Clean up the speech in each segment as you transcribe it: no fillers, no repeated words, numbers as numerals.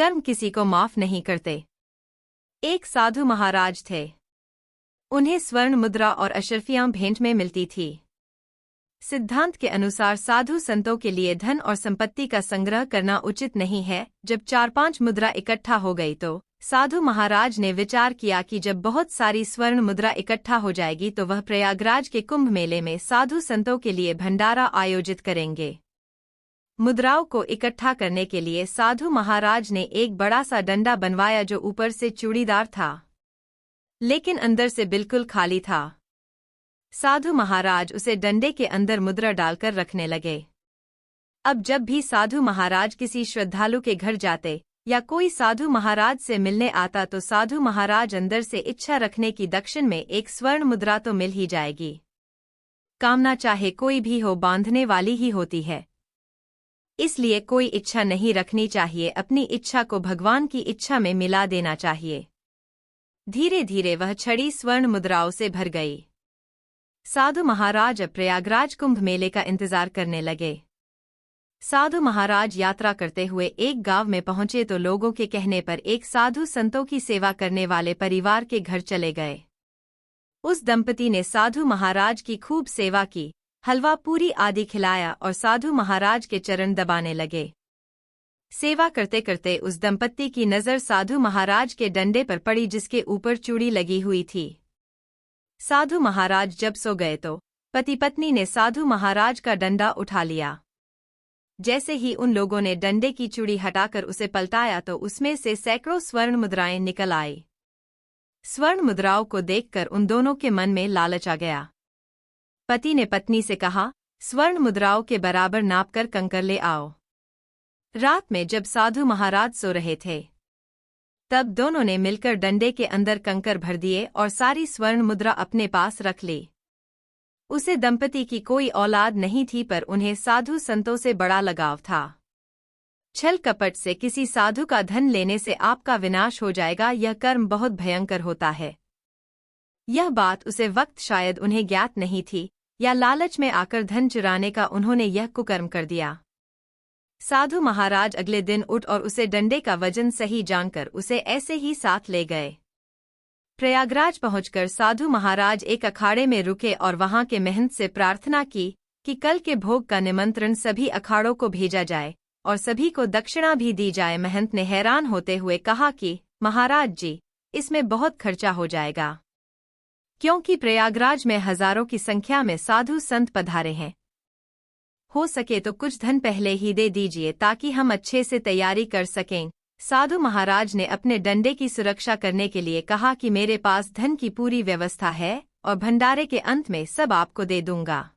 कर्म किसी को माफ नहीं करते। एक साधु महाराज थे। उन्हें स्वर्ण मुद्रा और अशर्फियां भेंट में मिलती थी। सिद्धांत के अनुसार साधु संतों के लिए धन और संपत्ति का संग्रह करना उचित नहीं है। जब 4-5 मुद्रा इकट्ठा हो गई तो साधु महाराज ने विचार किया कि जब बहुत सारी स्वर्ण मुद्रा इकट्ठा हो जाएगी तो वह प्रयागराज के कुंभ मेले में साधु संतों के लिए भंडारा आयोजित करेंगे। मुद्राओं को इकट्ठा करने के लिए साधु महाराज ने एक बड़ा सा डंडा बनवाया जो ऊपर से चूड़ीदार था, लेकिन अंदर से बिल्कुल खाली था। साधु महाराज उसे डंडे के अंदर मुद्रा डालकर रखने लगे। अब जब भी साधु महाराज किसी श्रद्धालु के घर जाते या कोई साधु महाराज से मिलने आता तो साधु महाराज अंदर से इच्छा रखने की दक्षिण में एक स्वर्ण मुद्रा तो मिल ही जाएगी। कामना चाहे कोई भी हो बांधने वाली ही होती है, इसलिए कोई इच्छा नहीं रखनी चाहिए, अपनी इच्छा को भगवान की इच्छा में मिला देना चाहिए। धीरे धीरे वह छड़ी स्वर्ण मुद्राओं से भर गई। साधु महाराज अब प्रयागराज कुंभ मेले का इंतजार करने लगे। साधु महाराज यात्रा करते हुए एक गांव में पहुंचे तो लोगों के कहने पर एक साधु संतों की सेवा करने वाले परिवार के घर चले गए। उस दंपति ने साधु महाराज की खूब सेवा की, हलवा पूरी आदि खिलाया और साधु महाराज के चरण दबाने लगे। सेवा करते करते उस दंपति की नज़र साधु महाराज के डंडे पर पड़ी जिसके ऊपर चूड़ी लगी हुई थी। साधु महाराज जब सो गए तो पति पत्नी ने साधु महाराज का डंडा उठा लिया। जैसे ही उन लोगों ने डंडे की चूड़ी हटाकर उसे पलटाया तो उसमें से सैकड़ों स्वर्ण मुद्राएं निकल आई। स्वर्ण मुद्राओं को देखकर उन दोनों के मन में लालच आ गया। पति ने पत्नी से कहा, स्वर्ण मुद्राओं के बराबर नापकर कंकर ले आओ। रात में जब साधु महाराज सो रहे थे तब दोनों ने मिलकर डंडे के अंदर कंकर भर दिए और सारी स्वर्ण मुद्रा अपने पास रख ली। उसे दंपति की कोई औलाद नहीं थी पर उन्हें साधु संतों से बड़ा लगाव था। छल कपट से किसी साधु का धन लेने से आपका विनाश हो जाएगा, यह कर्म बहुत भयंकर होता है। यह बात उसे वक्त शायद उन्हें ज्ञात नहीं थी या लालच में आकर धन चुराने का उन्होंने यह कुकर्म कर दिया। साधु महाराज अगले दिन उठ और उसे डंडे का वजन सही जानकर उसे ऐसे ही साथ ले गए। प्रयागराज पहुंचकर साधु महाराज एक अखाड़े में रुके और वहां के महंत से प्रार्थना की कि कल के भोग का निमंत्रण सभी अखाड़ों को भेजा जाए और सभी को दक्षिणा भी दी जाए। महंत ने हैरान होते हुए कहा कि महाराज जी, इसमें बहुत खर्चा हो जाएगा, क्योंकि प्रयागराज में हजारों की संख्या में साधु संत पधारे हैं। हो सके तो कुछ धन पहले ही दे दीजिए ताकि हम अच्छे से तैयारी कर सकें। साधु महाराज ने अपने डंडे की सुरक्षा करने के लिए कहा कि मेरे पास धन की पूरी व्यवस्था है और भंडारे के अंत में सब आपको दे दूंगा।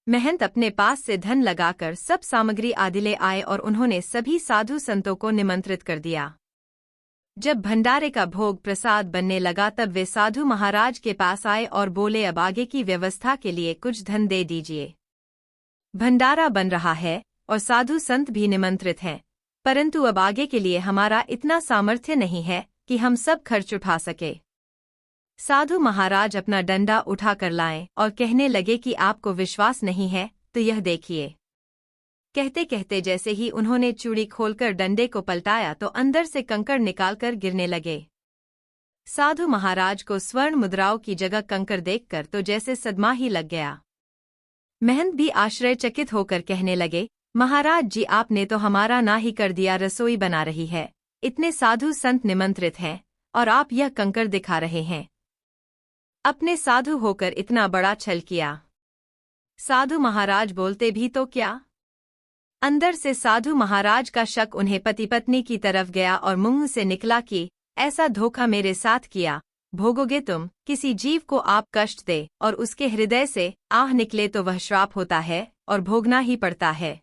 महंत अपने पास से धन लगाकर सब सामग्री आदि ले आए और उन्होंने सभी साधु संतों को निमंत्रित कर दिया। जब भंडारे का भोग प्रसाद बनने लगा तब वे साधु महाराज के पास आए और बोले, अब आगे की व्यवस्था के लिए कुछ धन दे दीजिए। भंडारा बन रहा है और साधु संत भी निमंत्रित हैं, परंतु अब आगे के लिए हमारा इतना सामर्थ्य नहीं है कि हम सब खर्च उठा सके। साधु महाराज अपना डंडा उठा कर लाए और कहने लगे कि आपको विश्वास नहीं है तो यह देखिए। कहते कहते जैसे ही उन्होंने चूड़ी खोलकर डंडे को पलटाया तो अंदर से कंकड़ निकालकर गिरने लगे। साधु महाराज को स्वर्ण मुद्राओं की जगह कंकड़ देखकर तो जैसे सदमा ही लग गया। महंत भी आश्चर्यचकित होकर कहने लगे, महाराज जी, आपने तो हमारा ना ही कर दिया। रसोई बना रही है, इतने साधु संत निमंत्रित हैं और आप यह कंकड़ दिखा रहे हैं। अपने साधु होकर इतना बड़ा छल किया। साधु महाराज बोलते भी तो क्या। अंदर से साधु महाराज का शक उन्हें पति पत्नी की तरफ गया और मुंह से निकला कि ऐसा धोखा मेरे साथ किया, भोगोगे तुम। किसी जीव को आप कष्ट दे और उसके हृदय से आह निकले तो वह श्राप होता है और भोगना ही पड़ता है।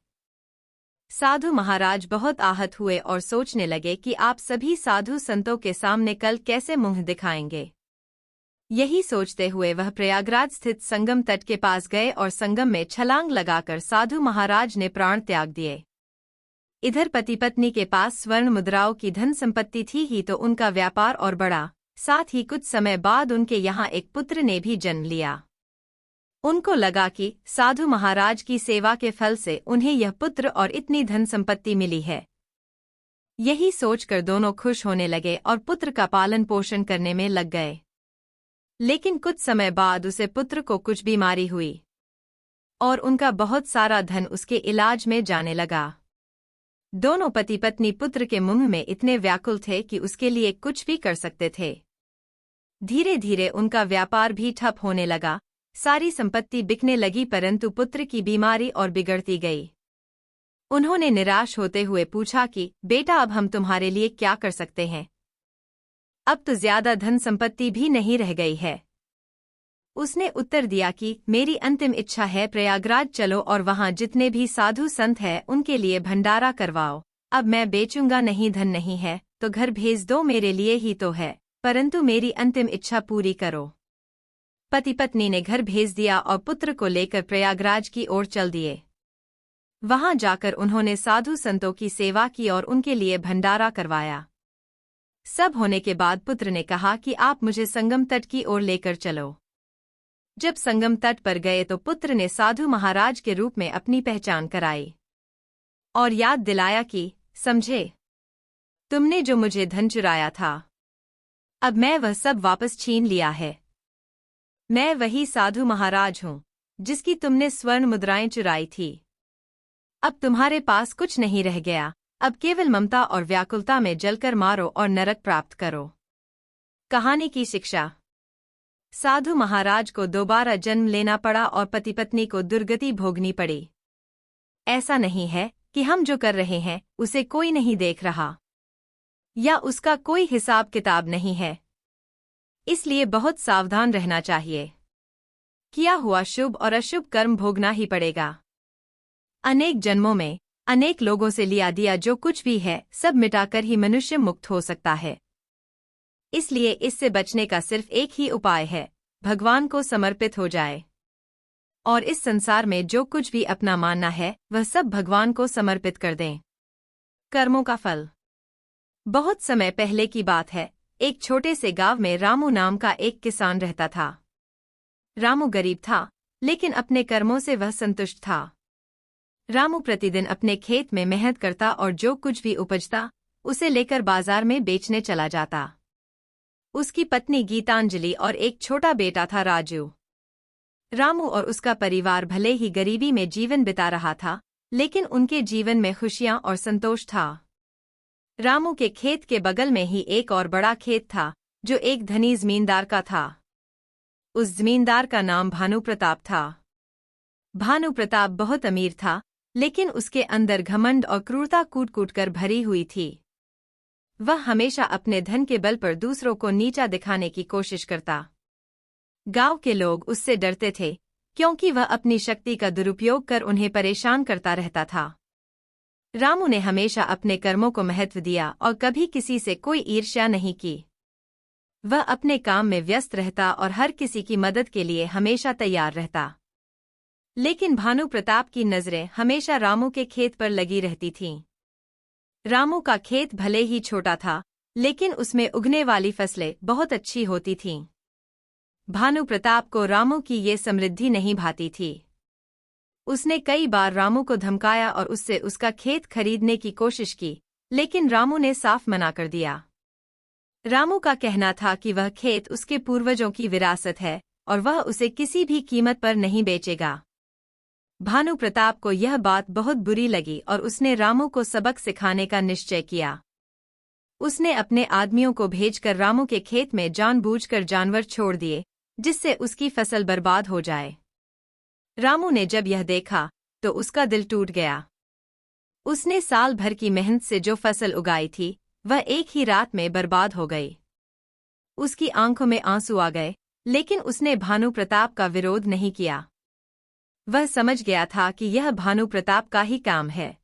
साधु महाराज बहुत आहत हुए और सोचने लगे कि आप सभी साधु संतों के सामने कल कैसे मुंह दिखाएंगे। यही सोचते हुए वह प्रयागराज स्थित संगम तट के पास गए और संगम में छलांग लगाकर साधु महाराज ने प्राण त्याग दिए। इधर पति पत्नी के पास स्वर्ण मुद्राओं की धन संपत्ति थी ही तो उनका व्यापार और बढ़ा। साथ ही कुछ समय बाद उनके यहाँ एक पुत्र ने भी जन्म लिया। उनको लगा कि साधु महाराज की सेवा के फल से उन्हें यह पुत्र और इतनी धन संपत्ति मिली है। यही सोचकर दोनों खुश होने लगे और पुत्र का पालन पोषण करने में लग गए। लेकिन कुछ समय बाद उसे पुत्र को कुछ बीमारी हुई और उनका बहुत सारा धन उसके इलाज में जाने लगा। दोनों पति पत्नी पुत्र के मुंह में इतने व्याकुल थे कि उसके लिए कुछ भी कर सकते थे। धीरे धीरे उनका व्यापार भी ठप होने लगा, सारी संपत्ति बिकने लगी, परंतु पुत्र की बीमारी और बिगड़ती गई। उन्होंने निराश होते हुए पूछा कि बेटा, अब हम तुम्हारे लिए क्या कर सकते हैं? अब तो ज्यादा धन संपत्ति भी नहीं रह गई है। उसने उत्तर दिया कि मेरी अंतिम इच्छा है, प्रयागराज चलो और वहां जितने भी साधु संत हैं उनके लिए भंडारा करवाओ। अब मैं बेचूंगा नहीं, धन नहीं है तो घर भेज दो, मेरे लिए ही तो है, परंतु मेरी अंतिम इच्छा पूरी करो। पति पत्नी ने घर भेज दिया और पुत्र को लेकर प्रयागराज की ओर चल दिए। वहां जाकर उन्होंने साधु संतों की सेवा की और उनके लिए भंडारा करवाया। सब होने के बाद पुत्र ने कहा कि आप मुझे संगम तट की ओर लेकर चलो। जब संगम तट पर गए तो पुत्र ने साधु महाराज के रूप में अपनी पहचान कराई और याद दिलाया कि समझे, तुमने जो मुझे धन चुराया था, अब मैं वह सब वापस छीन लिया है। मैं वही साधु महाराज हूं जिसकी तुमने स्वर्ण मुद्राएं चुराई थी। अब तुम्हारे पास कुछ नहीं रह गया, अब केवल ममता और व्याकुलता में जलकर मारो और नरक प्राप्त करो। कहानी की शिक्षा। साधु महाराज को दोबारा जन्म लेना पड़ा और पति पत्नी को दुर्गति भोगनी पड़ी। ऐसा नहीं है कि हम जो कर रहे हैं उसे कोई नहीं देख रहा या उसका कोई हिसाब किताब नहीं है, इसलिए बहुत सावधान रहना चाहिए। किया हुआ शुभ और अशुभ कर्म भोगना ही पड़ेगा। अनेक जन्मों में अनेक लोगों से लिया दिया जो कुछ भी है सब मिटाकर ही मनुष्य मुक्त हो सकता है। इसलिए इससे बचने का सिर्फ एक ही उपाय है, भगवान को समर्पित हो जाए और इस संसार में जो कुछ भी अपना मानना है वह सब भगवान को समर्पित कर दें। कर्मों का फल। बहुत समय पहले की बात है, एक छोटे से गांव में रामू नाम का एक किसान रहता था। रामू गरीब था, लेकिन अपने कर्मों से वह संतुष्ट था। रामू प्रतिदिन अपने खेत में मेहनत करता और जो कुछ भी उपजता उसे लेकर बाजार में बेचने चला जाता। उसकी पत्नी गीतांजलि और एक छोटा बेटा था राजू। रामू और उसका परिवार भले ही गरीबी में जीवन बिता रहा था, लेकिन उनके जीवन में खुशियां और संतोष था। रामू के खेत के बगल में ही एक और बड़ा खेत था जो एक धनी जमींदार का था। उस जमींदार का नाम भानु प्रताप था। भानु प्रताप बहुत अमीर था, लेकिन उसके अंदर घमंड और क्रूरता कूट कूट कर भरी हुई थी। वह हमेशा अपने धन के बल पर दूसरों को नीचा दिखाने की कोशिश करता। गांव के लोग उससे डरते थे क्योंकि वह अपनी शक्ति का दुरुपयोग कर उन्हें परेशान करता रहता था। रामू ने हमेशा अपने कर्मों को महत्व दिया और कभी किसी से कोई ईर्ष्या नहीं की। वह अपने काम में व्यस्त रहता और हर किसी की मदद के लिए हमेशा तैयार रहता। लेकिन भानु प्रताप की नजरें हमेशा रामू के खेत पर लगी रहती थीं। रामू का खेत भले ही छोटा था, लेकिन उसमें उगने वाली फसलें बहुत अच्छी होती थीं। भानु प्रताप को रामू की ये समृद्धि नहीं भाती थी। उसने कई बार रामू को धमकाया और उससे उसका खेत खरीदने की कोशिश की, लेकिन रामू ने साफ मना कर दिया। रामू का कहना था कि वह खेत उसके पूर्वजों की विरासत है और वह उसे किसी भी कीमत पर नहीं बेचेगा। भानु प्रताप को यह बात बहुत बुरी लगी और उसने रामू को सबक सिखाने का निश्चय किया। उसने अपने आदमियों को भेजकर रामू के खेत में जानबूझकर जानवर छोड़ दिए, जिससे उसकी फसल बर्बाद हो जाए। रामू ने जब यह देखा तो उसका दिल टूट गया। उसने साल भर की मेहनत से जो फसल उगाई थी वह एक ही रात में बर्बाद हो गई। उसकी आंखों में आंसू आ गए, लेकिन उसने भानु प्रताप का विरोध नहीं किया। वह समझ गया था कि यह भानु प्रताप का ही काम है।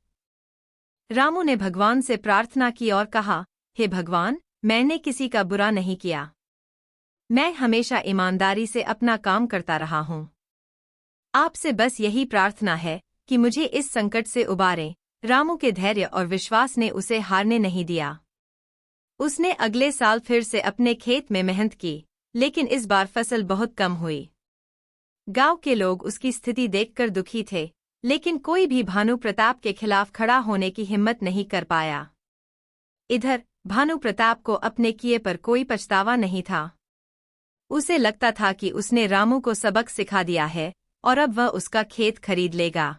रामू ने भगवान से प्रार्थना की और कहा, हे भगवान, मैंने किसी का बुरा नहीं किया। मैं हमेशा ईमानदारी से अपना काम करता रहा हूँ। आपसे बस यही प्रार्थना है कि मुझे इस संकट से उबारें। रामू के धैर्य और विश्वास ने उसे हारने नहीं दिया। उसने अगले साल फिर से अपने खेत में मेहनत की, लेकिन इस बार फसल बहुत कम हुई। गांव के लोग उसकी स्थिति देखकर दुखी थे, लेकिन कोई भी भानु प्रताप के खिलाफ खड़ा होने की हिम्मत नहीं कर पाया। इधर भानु प्रताप को अपने किए पर कोई पछतावा नहीं था। उसे लगता था कि उसने रामू को सबक सिखा दिया है और अब वह उसका खेत खरीद लेगा।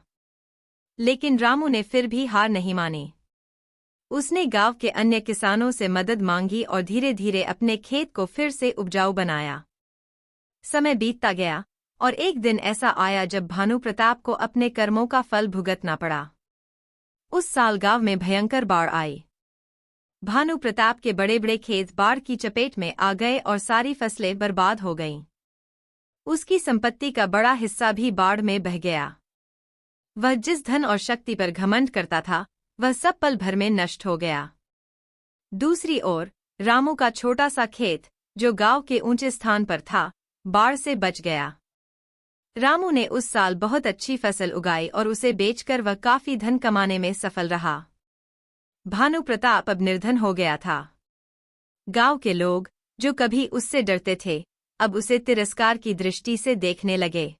लेकिन रामू ने फिर भी हार नहीं मानी। उसने गांव के अन्य किसानों से मदद मांगी और धीरे धीरे अपने खेत को फिर से उपजाऊ बनाया। समय बीतता गया और एक दिन ऐसा आया जब भानु प्रताप को अपने कर्मों का फल भुगतना पड़ा। उस साल गांव में भयंकर बाढ़ आई। भानु प्रताप के बड़े बड़े खेत बाढ़ की चपेट में आ गए और सारी फसलें बर्बाद हो गईं। उसकी संपत्ति का बड़ा हिस्सा भी बाढ़ में बह गया। वह जिस धन और शक्ति पर घमंड करता था वह सब पल भर में नष्ट हो गया। दूसरी ओर रामू का छोटा सा खेत जो गांव के ऊंचे स्थान पर था बाढ़ से बच गया। रामू ने उस साल बहुत अच्छी फसल उगाई और उसे बेचकर वह काफी धन कमाने में सफल रहा। भानु प्रताप अब निर्धन हो गया था। गांव के लोग जो कभी उससे डरते थे अब उसे तिरस्कार की दृष्टि से देखने लगे।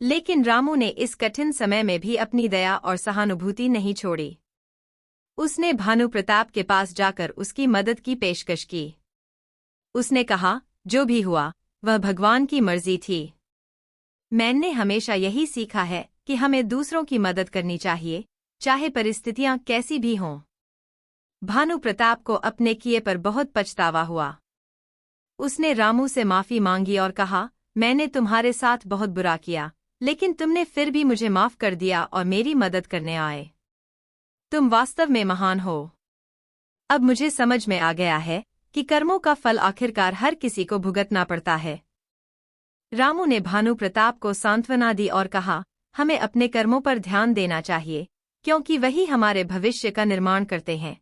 लेकिन रामू ने इस कठिन समय में भी अपनी दया और सहानुभूति नहीं छोड़ी। उसने भानु प्रताप के पास जाकर उसकी मदद की पेशकश की। उसने कहा, जो भी हुआ वह भगवान की मर्जी थी। मैंने हमेशा यही सीखा है कि हमें दूसरों की मदद करनी चाहिए, चाहे परिस्थितियां कैसी भी हों। भानु प्रताप को अपने किए पर बहुत पछतावा हुआ। उसने रामू से माफी मांगी और कहा, मैंने तुम्हारे साथ बहुत बुरा किया, लेकिन तुमने फिर भी मुझे माफ कर दिया और मेरी मदद करने आए। तुम वास्तव में महान हो। अब मुझे समझ में आ गया है कि कर्मों का फल आखिरकार हर किसी को भुगतना पड़ता है। रामू ने भानु प्रताप को सांत्वना दी और कहा, हमें अपने कर्मों पर ध्यान देना चाहिए, क्योंकि वही हमारे भविष्य का निर्माण करते हैं।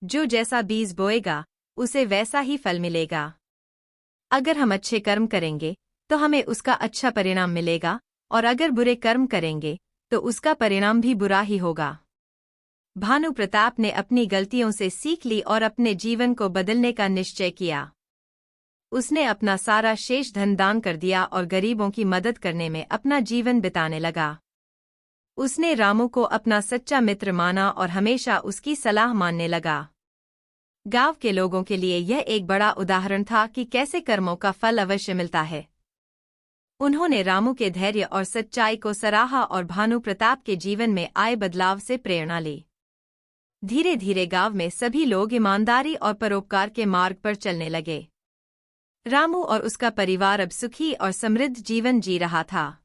जो जैसा बीज बोएगा उसे वैसा ही फल मिलेगा। अगर हम अच्छे कर्म करेंगे तो हमें उसका अच्छा परिणाम मिलेगा, और अगर बुरे कर्म करेंगे तो उसका परिणाम भी बुरा ही होगा। भानु प्रताप ने अपनी गलतियों से सीख ली और अपने जीवन को बदलने का निश्चय किया। उसने अपना सारा शेष धन दान कर दिया और गरीबों की मदद करने में अपना जीवन बिताने लगा। उसने रामू को अपना सच्चा मित्र माना और हमेशा उसकी सलाह मानने लगा। गांव के लोगों के लिए यह एक बड़ा उदाहरण था कि कैसे कर्मों का फल अवश्य मिलता है। उन्होंने रामू के धैर्य और सच्चाई को सराहा और भानु प्रताप के जीवन में आए बदलाव से प्रेरणा ली। धीरे धीरे गांव में सभी लोग ईमानदारी और परोपकार के मार्ग पर चलने लगे। रामू और उसका परिवार अब सुखी और समृद्ध जीवन जी रहा था।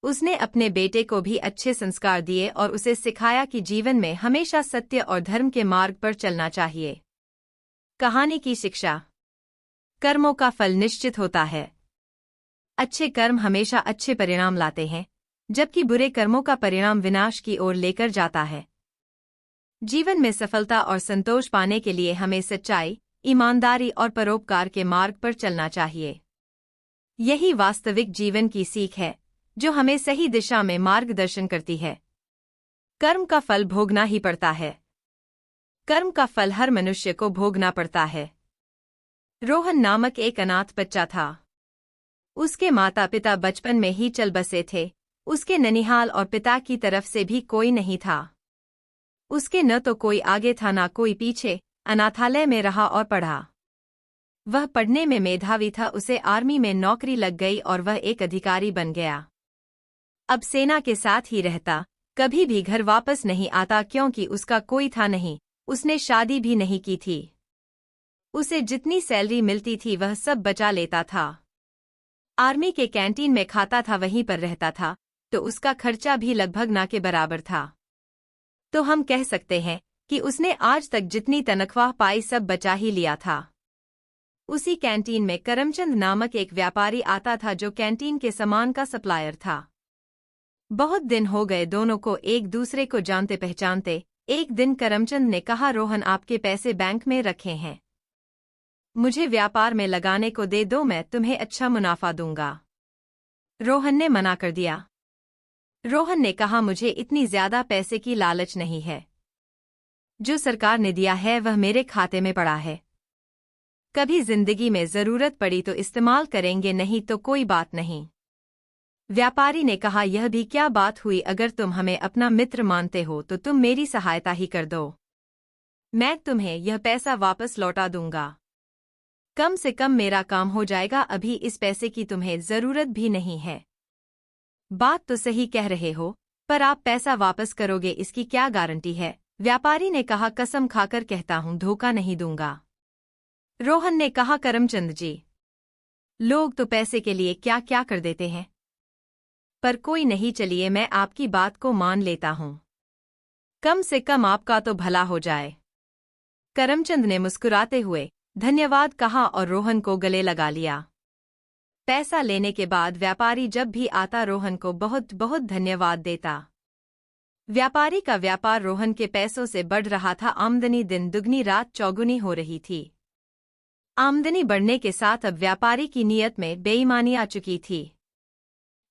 उसने अपने बेटे को भी अच्छे संस्कार दिए और उसे सिखाया कि जीवन में हमेशा सत्य और धर्म के मार्ग पर चलना चाहिए। कहानी की शिक्षा। कर्मों का फल निश्चित होता है। अच्छे कर्म हमेशा अच्छे परिणाम लाते हैं, जबकि बुरे कर्मों का परिणाम विनाश की ओर लेकर जाता है। जीवन में सफलता और संतोष पाने के लिए हमें सच्चाई, ईमानदारी और परोपकार के मार्ग पर चलना चाहिए। यही वास्तविक जीवन की सीख है, जो हमें सही दिशा में मार्गदर्शन करती है। कर्म का फल भोगना ही पड़ता है। कर्म का फल हर मनुष्य को भोगना पड़ता है। रोहन नामक एक अनाथ बच्चा था। उसके माता पिता बचपन में ही चल बसे थे। उसके ननिहाल और पिता की तरफ से भी कोई नहीं था। उसके न तो कोई आगे था न कोई पीछे। अनाथालय में रहा और पढ़ा। वह पढ़ने में मेधावी था। उसे आर्मी में नौकरी लग गई और वह एक अधिकारी बन गया। अब सेना के साथ ही रहता, कभी भी घर वापस नहीं आता क्योंकि उसका कोई था नहीं। उसने शादी भी नहीं की थी। उसे जितनी सैलरी मिलती थी वह सब बचा लेता था। आर्मी के कैंटीन में खाता था, वहीं पर रहता था, तो उसका खर्चा भी लगभग ना के बराबर था। तो हम कह सकते हैं कि उसने आज तक जितनी तनख्वाह पाई सब बचा ही लिया था। उसी कैंटीन में करमचंद नामक एक व्यापारी आता था जो कैंटीन के सामान का सप्लायर था। बहुत दिन हो गए दोनों को एक दूसरे को जानते पहचानते। एक दिन करमचंद ने कहा, रोहन आपके पैसे बैंक में रखे हैं, मुझे व्यापार में लगाने को दे दो, मैं तुम्हें अच्छा मुनाफा दूंगा। रोहन ने मना कर दिया। रोहन ने कहा, मुझे इतनी ज्यादा पैसे की लालच नहीं है। जो सरकार ने दिया है वह मेरे खाते में पड़ा है। कभी जिंदगी में जरूरत पड़ी तो इस्तेमाल करेंगे, नहीं तो कोई बात नहीं। व्यापारी ने कहा, यह भी क्या बात हुई, अगर तुम हमें अपना मित्र मानते हो तो तुम मेरी सहायता ही कर दो। मैं तुम्हें यह पैसा वापस लौटा दूंगा। कम से कम मेरा काम हो जाएगा, अभी इस पैसे की तुम्हें जरूरत भी नहीं है। बात तो सही कह रहे हो, पर आप पैसा वापस करोगे इसकी क्या गारंटी है? व्यापारी ने कहा, कसम खाकर कहता हूं धोखा नहीं दूंगा। रोहन ने कहा, करमचंद जी, लोग तो पैसे के लिए क्या क्या कर देते हैं, पर कोई नहीं, चलिए मैं आपकी बात को मान लेता हूं। कम से कम आपका तो भला हो जाए। करमचंद ने मुस्कुराते हुए धन्यवाद कहा और रोहन को गले लगा लिया। पैसा लेने के बाद व्यापारी जब भी आता रोहन को बहुत बहुत धन्यवाद देता। व्यापारी का व्यापार रोहन के पैसों से बढ़ रहा था। आमदनी दिन दुगनी रात चौगुनी हो रही थी। आमदनी बढ़ने के साथ अब व्यापारी की नीयत में बेईमानी आ चुकी थी।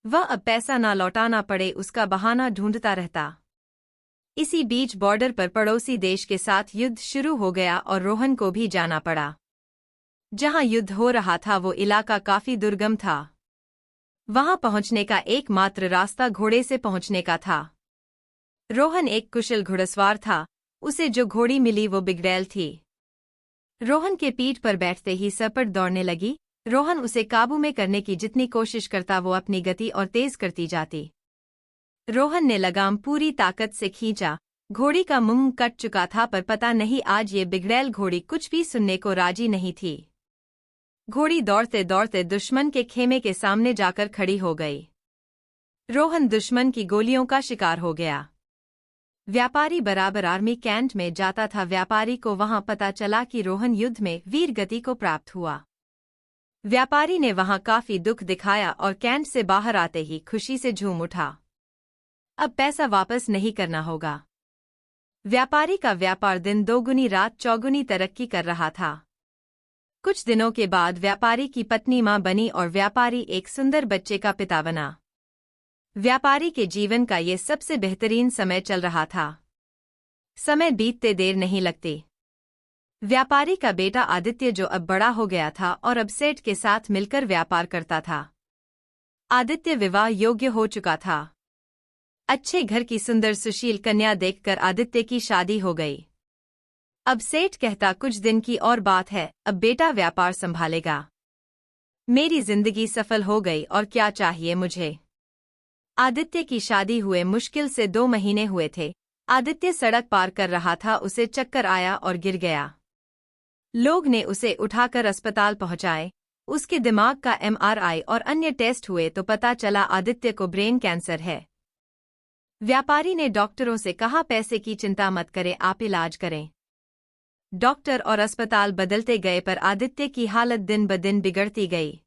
वह अब पैसा ना लौटाना पड़े उसका बहाना ढूंढता रहता। इसी बीच बॉर्डर पर पड़ोसी देश के साथ युद्ध शुरू हो गया और रोहन को भी जाना पड़ा। जहां युद्ध हो रहा था वो इलाका काफी दुर्गम था। वहां पहुंचने का एकमात्र रास्ता घोड़े से पहुंचने का था। रोहन एक कुशल घुड़सवार था, उसे जो घोड़ी मिली वो बिगड़ैल थी। रोहन के पीठ पर बैठते ही सरपट दौड़ने लगी। रोहन उसे काबू में करने की जितनी कोशिश करता वो अपनी गति और तेज करती जाती। रोहन ने लगाम पूरी ताकत से खींचा। घोड़ी का मुंह कट चुका था, पर पता नहीं आज ये बिगड़ैल घोड़ी कुछ भी सुनने को राजी नहीं थी। घोड़ी दौड़ते दौड़ते दुश्मन के खेमे के सामने जाकर खड़ी हो गई। रोहन दुश्मन की गोलियों का शिकार हो गया। व्यापारी बराबर आर्मी कैंट में जाता था। व्यापारी को वहां पता चला कि रोहन युद्ध में वीर गति को प्राप्त हुआ। व्यापारी ने वहां काफी दुख दिखाया और कैंट से बाहर आते ही खुशी से झूम उठा। अब पैसा वापस नहीं करना होगा। व्यापारी का व्यापार दिन दोगुनी रात चौगुनी तरक्की कर रहा था। कुछ दिनों के बाद व्यापारी की पत्नी मां बनी और व्यापारी एक सुंदर बच्चे का पिता बना। व्यापारी के जीवन का ये सबसे बेहतरीन समय चल रहा था। समय बीतते देर नहीं लगती। व्यापारी का बेटा आदित्य जो अब बड़ा हो गया था और अब सेठ के साथ मिलकर व्यापार करता था। आदित्य विवाह योग्य हो चुका था। अच्छे घर की सुंदर सुशील कन्या देखकर आदित्य की शादी हो गई। अब सेठ कहता, कुछ दिन की और बात है, अब बेटा व्यापार संभालेगा। मेरी जिंदगी सफल हो गई और क्या चाहिए मुझे। आदित्य की शादी हुए मुश्किल से 2 महीने हुए थे। आदित्य सड़क पार कर रहा था, उसे चक्कर आया और गिर गया। लोग ने उसे उठाकर अस्पताल पहुंचाए। उसके दिमाग का MRI और अन्य टेस्ट हुए तो पता चला आदित्य को ब्रेन कैंसर है। व्यापारी ने डॉक्टरों से कहा, पैसे की चिंता मत करें, आप इलाज करें। डॉक्टर और अस्पताल बदलते गए पर आदित्य की हालत दिन ब दिन बिगड़ती गई।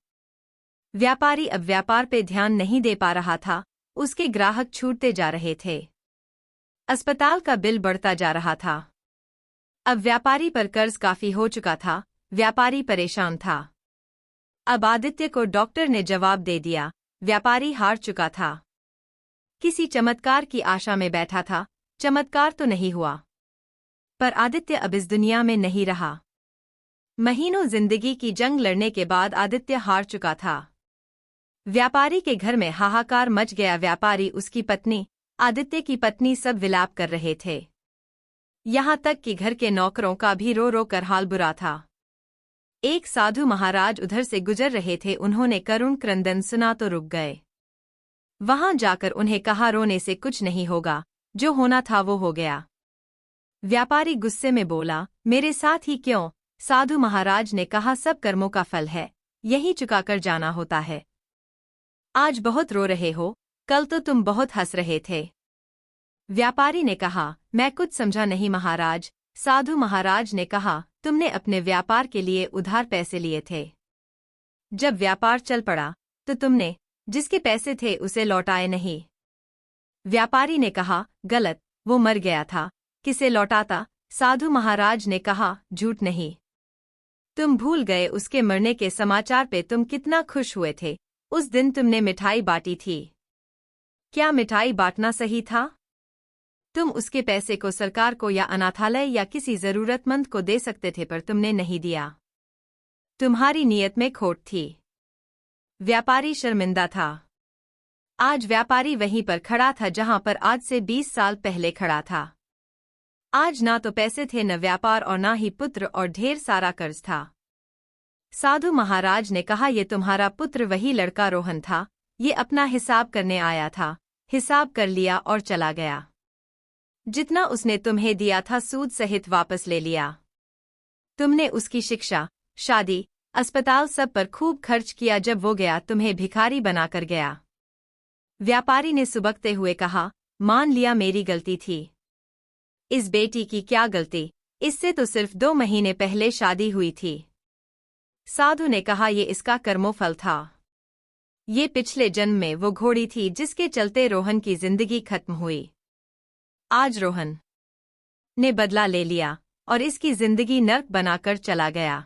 व्यापारी अब व्यापार पे ध्यान नहीं दे पा रहा था। उसके ग्राहक छूटते जा रहे थे। अस्पताल का बिल बढ़ता जा रहा था। अब व्यापारी पर कर्ज काफी हो चुका था। व्यापारी परेशान था। अब आदित्य को डॉक्टर ने जवाब दे दिया। व्यापारी हार चुका था। किसी चमत्कार की आशा में बैठा था। चमत्कार तो नहीं हुआ, पर आदित्य अब इस दुनिया में नहीं रहा। महीनों जिंदगी की जंग लड़ने के बाद आदित्य हार चुका था। व्यापारी के घर में हाहाकार मच गया। व्यापारी, उसकी पत्नी, आदित्य की पत्नी सब विलाप कर रहे थे। यहां तक कि घर के नौकरों का भी रो रो कर हाल बुरा था। एक साधु महाराज उधर से गुजर रहे थे। उन्होंने करुण क्रंदन सुना तो रुक गए। वहां जाकर उन्हें कहा, रोने से कुछ नहीं होगा, जो होना था वो हो गया। व्यापारी गुस्से में बोला, मेरे साथ ही क्यों? साधु महाराज ने कहा, सब कर्मों का फल है, यही चुकाकर जाना होता है। आज बहुत रो रहे हो, कल तो तुम बहुत हंस रहे थे। व्यापारी ने कहा, मैं कुछ समझा नहीं महाराज। साधु महाराज ने कहा, तुमने अपने व्यापार के लिए उधार पैसे लिए थे। जब व्यापार चल पड़ा तो तुमने जिसके पैसे थे उसे लौटाए नहीं। व्यापारी ने कहा, गलत, वो मर गया था, किसे लौटाता? साधु महाराज ने कहा, झूठ नहीं, तुम भूल गए उसके मरने के समाचार पे तुम कितना खुश हुए थे। उस दिन तुमने मिठाई बांटी थी। क्या मिठाई बांटना सही था? तुम उसके पैसे को सरकार को या अनाथालय या किसी जरूरतमंद को दे सकते थे, पर तुमने नहीं दिया। तुम्हारी नीयत में खोट थी। व्यापारी शर्मिंदा था। आज व्यापारी वहीं पर खड़ा था जहां पर आज से 20 साल पहले खड़ा था। आज ना तो पैसे थे, न व्यापार और ना ही पुत्र, और ढेर सारा कर्ज था। साधु महाराज ने कहा, ये तुम्हारा पुत्र वही लड़का रोहन था, ये अपना हिसाब करने आया था, हिसाब कर लिया और चला गया। जितना उसने तुम्हें दिया था सूद सहित वापस ले लिया। तुमने उसकी शिक्षा, शादी, अस्पताल सब पर खूब खर्च किया। जब वो गया तुम्हें भिखारी बनाकर गया। व्यापारी ने सुबकते हुए कहा, मान लिया मेरी गलती थी। इस बेटी की क्या गलती, इससे तो सिर्फ 2 महीने पहले शादी हुई थी। साधु ने कहा, ये इसका कर्मोफल था। ये पिछले जन्म में वो घोड़ी थी जिसके चलते रोहन की जिंदगी खत्म हुई। आज रोहन ने बदला ले लिया और इसकी जिंदगी नर्क बनाकर चला गया।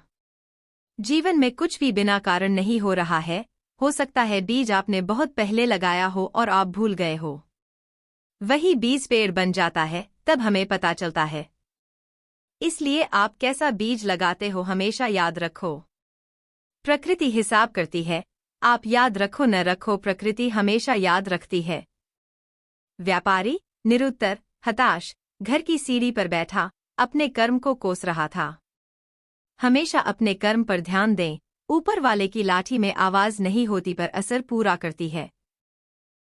जीवन में कुछ भी बिना कारण नहीं हो रहा है। हो सकता है बीज आपने बहुत पहले लगाया हो और आप भूल गए हो। वही बीज पेड़ बन जाता है, तब हमें पता चलता है। इसलिए आप कैसा बीज लगाते हो हमेशा याद रखो। प्रकृति हिसाब करती है, आप याद रखो न रखो, प्रकृति हमेशा याद रखती है। व्यापारी निरुत्तर, हताश, घर की सीढ़ी पर बैठा अपने कर्म को कोस रहा था। हमेशा अपने कर्म पर ध्यान दें। ऊपर वाले की लाठी में आवाज नहीं होती पर असर पूरा करती है।